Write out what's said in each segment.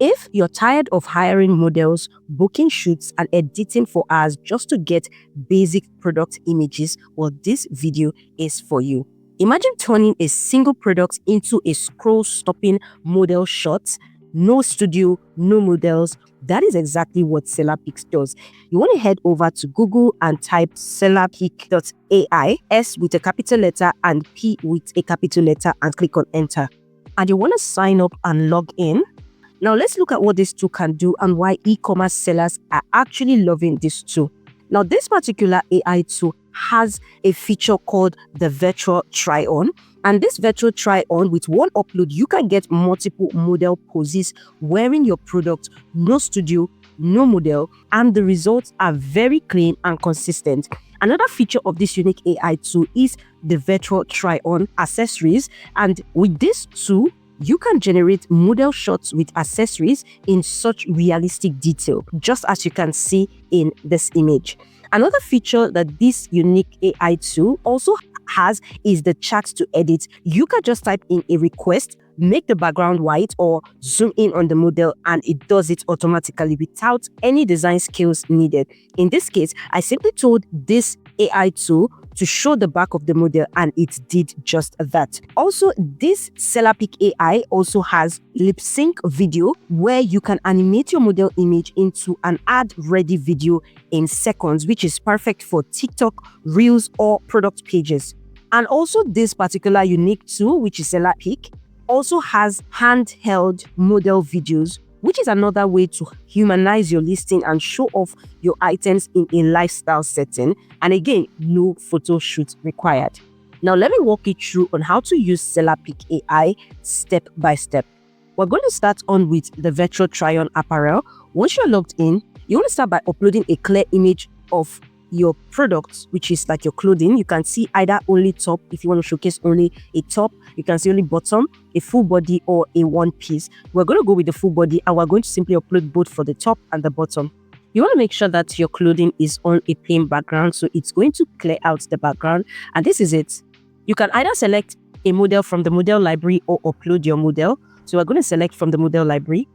If you're tired of hiring models, booking shoots, and editing for hours just to get basic product images, well, this video is for you. Imagine turning a single product into a scroll-stopping model shot. No studio, no models. That is exactly what SellerPic does. You want to head over to Google and type SellerPic.ai, S with a capital letter and P with a capital letter, and click on enter. And you want to sign up and log in. Now let's look at what this tool can do and why e-commerce sellers are actually loving this tool. Now this particular AI tool has a feature called the virtual try-on. And this virtual try-on, with one upload, you can get multiple model poses wearing your product, no studio, no model, and the results are very clean and consistent. Another feature of this unique AI tool is the virtual try-on accessories. And with this tool, you can generate model shots with accessories in such realistic detail, just as you can see in this image. Another feature that this unique AI tool also has is the chat to edit. You can just type in a request, make the background white, or zoom in on the model, and it does it automatically without any design skills needed. In this case, I simply told this AI tool to show the back of the model, and it did just that. Also, this SellerPic AI also has lip sync video where you can animate your model image into an ad ready video in seconds, which is perfect for TikTok, Reels, or product pages. And also, this particular unique tool, which is SellerPic, also has handheld model videos, which is another way to humanize your listing and show off your items in a lifestyle setting. And again, no photo shoot required. Now, let me walk you through on how to use SellerPic AI step by step. We're going to start on with the virtual try-on apparel. Once you're logged in, you want to start by uploading a clear image of your product, which is like your clothing. You can see either only top if you want to showcase only a top. You can see only bottom, a full body, or a one piece. We're going to go with the full body, and we're going to simply upload both for the top and the bottom. You want to make sure that your clothing is on a plain background, so it's going to clear out the background. And this is it. You can either select a model from the model library or upload your model. So we're going to select from the model library,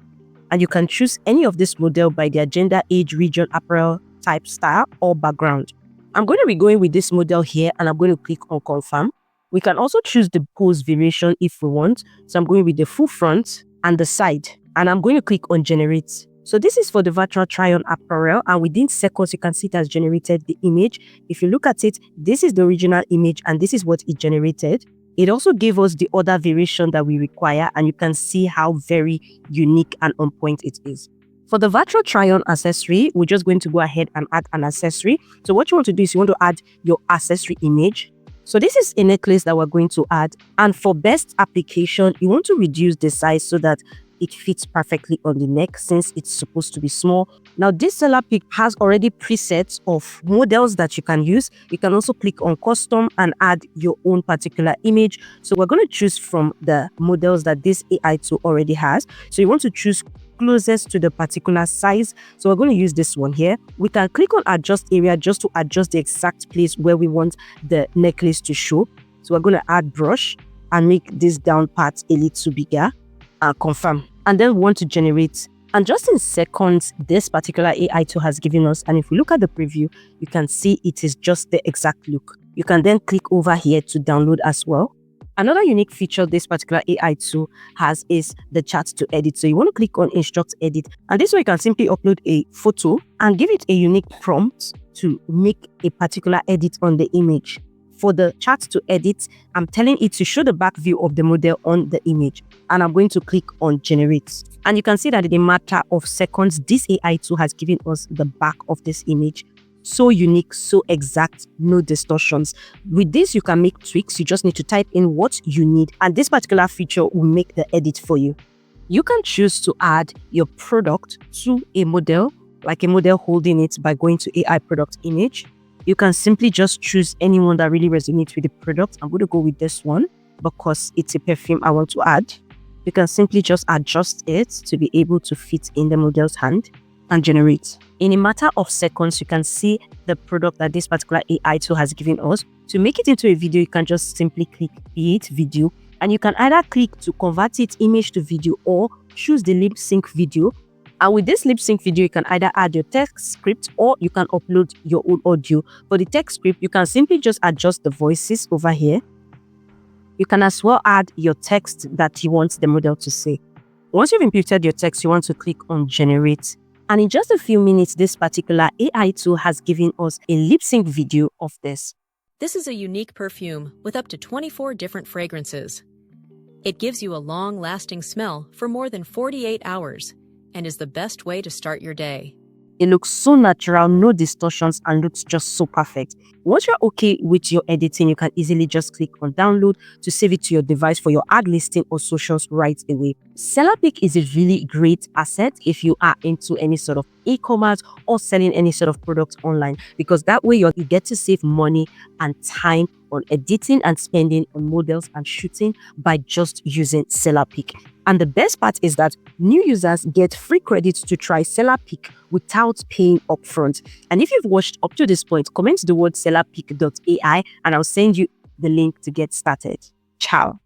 and you can choose any of this model by their gender, age, region, apparel, type, style, or background. I'm going to be going with this model here, and I'm going to click on confirm. We can also choose the pose variation if we want. So I'm going with the full front and the side, and I'm going to click on generate. So this is for the virtual try-on apparel, and within seconds you can see it has generated the image. If you look at it, this is the original image and this is what it generated. It also gave us the other variation that we require, and you can see how very unique and on point it is. For the virtual try-on accessory, we're just going to go ahead and add an accessory. So what you want to do is you want to add your accessory image. So this is a necklace that we're going to add. And for best application, you want to reduce the size so that it fits perfectly on the neck, since it's supposed to be small. Now, this SellerPic has already presets of models that you can use. You can also click on custom and add your own particular image. So we're going to choose from the models that this AI tool already has. So you want to choose closest to the particular size. So we're going to use this one here. We can click on adjust area just to adjust the exact place where we want the necklace to show. So we're going to add brush and make this down part a little bigger and confirm. And then we want to generate. And just in seconds, this particular AI tool has given us. And if we look at the preview, you can see it is just the exact look. You can then click over here to download as well. Another unique feature this particular AI tool has is the chat to edit. So you want to click on instruct edit, and this way you can simply upload a photo and give it a unique prompt to make a particular edit on the image. For the chat to edit, I'm telling it to show the back view of the model on the image, and I'm going to click on generate. And you can see that in a matter of seconds, this AI tool has given us the back of this image. So unique, so exact, no distortions. With this, you can make tweaks. You just need to type in what you need, and this particular feature will make the edit for you. You can choose to add your product to a model, like a model holding it, by going to AI product image. You can simply just choose anyone that really resonates with the product. I'm going to go with this one because it's a perfume I want to add. You can simply just adjust it to be able to fit in the model's hand and generate. In a matter of seconds, you can see the product that this particular AI tool has given us. To make it into a video, you can just simply click create video, and you can either click to convert it image to video or choose the lip sync video. And with this lip sync video, you can either add your text script or you can upload your own audio. For the text script, you can simply just adjust the voices over here. You can as well add your text that you want the model to say. Once you've inputted your text, you want to click on generate. And in just a few minutes, this particular AI tool has given us a lip sync video of this. This is a unique perfume with up to 24 different fragrances. It gives you a long-lasting smell for more than 48 hours and is the best way to start your day. It looks so natural, no distortions, and looks just so perfect. Once you're okay with your editing, you can easily just click on download to save it to your device for your ad listing or socials right away. SellerPic is a really great asset if you are into any sort of e-commerce or selling any sort of product online, because that way you get to save money and time on editing and spending on models and shooting by just using SellerPic. And the best part is that new users get free credits to try SellerPic without paying upfront. And if you've watched up to this point, comment the word sellerpic.ai and I'll send you the link to get started. Ciao.